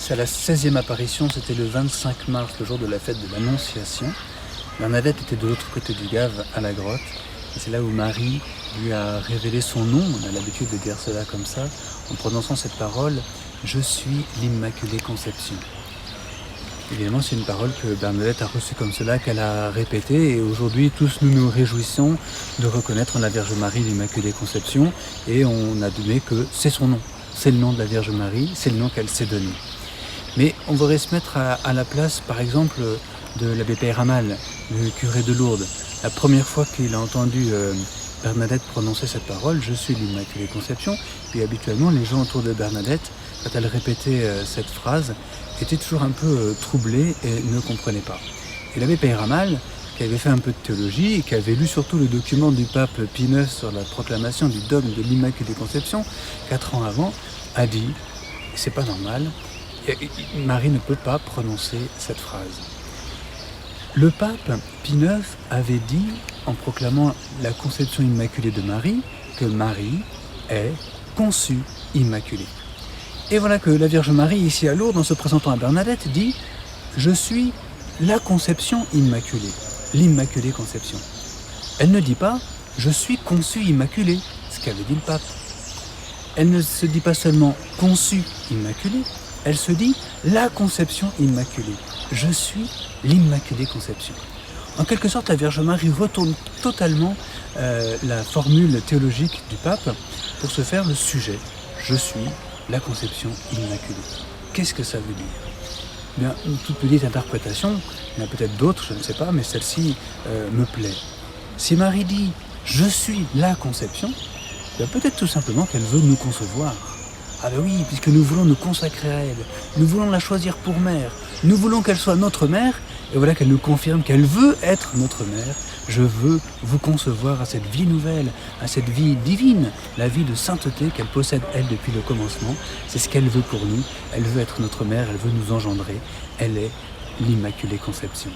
C'est la 16e apparition, c'était le 25 mars, le jour de la fête de l'Annonciation. Bernadette était de l'autre côté du Gave, à la grotte. Et c'est là où Marie lui a révélé son nom. On a l'habitude de dire cela comme ça, en prononçant cette parole « Je suis l'Immaculée Conception ». Évidemment, c'est une parole que Bernadette a reçue comme cela, qu'elle a répétée. Et aujourd'hui, tous nous nous réjouissons de reconnaître en la Vierge Marie l'Immaculée Conception. Et on a donné que c'est son nom. C'est le nom de la Vierge Marie, c'est le nom qu'elle s'est donné. Mais on voudrait se mettre à la place, par exemple, de l'abbé Peyramal, le curé de Lourdes. La première fois qu'il a entendu Bernadette prononcer cette parole, « Je suis l'Immaculée Conception », puis habituellement, les gens autour de Bernadette, quand elle répétait cette phrase, étaient toujours un peu troublés et ne comprenaient pas. Et l'abbé Peyramal, qui avait fait un peu de théologie et qui avait lu surtout le document du pape Pie IX sur la proclamation du dogme de l'Immaculée Conception, 4 ans avant, a dit « c'est pas normal ». Marie ne peut pas prononcer cette phrase. Le pape Pie IX avait dit, en proclamant la conception immaculée de Marie, que Marie est conçue immaculée. Et voilà que la Vierge Marie, ici à Lourdes, en se présentant à Bernadette, dit « Je suis la conception immaculée, l'Immaculée Conception ». Elle ne dit pas « Je suis conçue immaculée », ce qu'avait dit le pape. Elle ne se dit pas seulement « conçue immaculée », elle se dit « la conception immaculée ». Je suis l'Immaculée Conception. En quelque sorte, la Vierge Marie retourne totalement la formule théologique du pape pour se faire le sujet. Je suis la conception immaculée. Qu'est-ce que ça veut dire ? Bien, une toute petite interprétation, il y en a peut-être d'autres, je ne sais pas, mais celle-ci me plaît. Si Marie dit « je suis la conception », peut-être tout simplement qu'elle veut nous concevoir. Ah ben oui, puisque nous voulons nous consacrer à elle, nous voulons la choisir pour mère, nous voulons qu'elle soit notre mère, et voilà qu'elle nous confirme qu'elle veut être notre mère. Je veux vous concevoir à cette vie nouvelle, à cette vie divine, la vie de sainteté qu'elle possède elle depuis le commencement. C'est ce qu'elle veut pour nous, elle veut être notre mère, elle veut nous engendrer, elle est l'Immaculée Conception.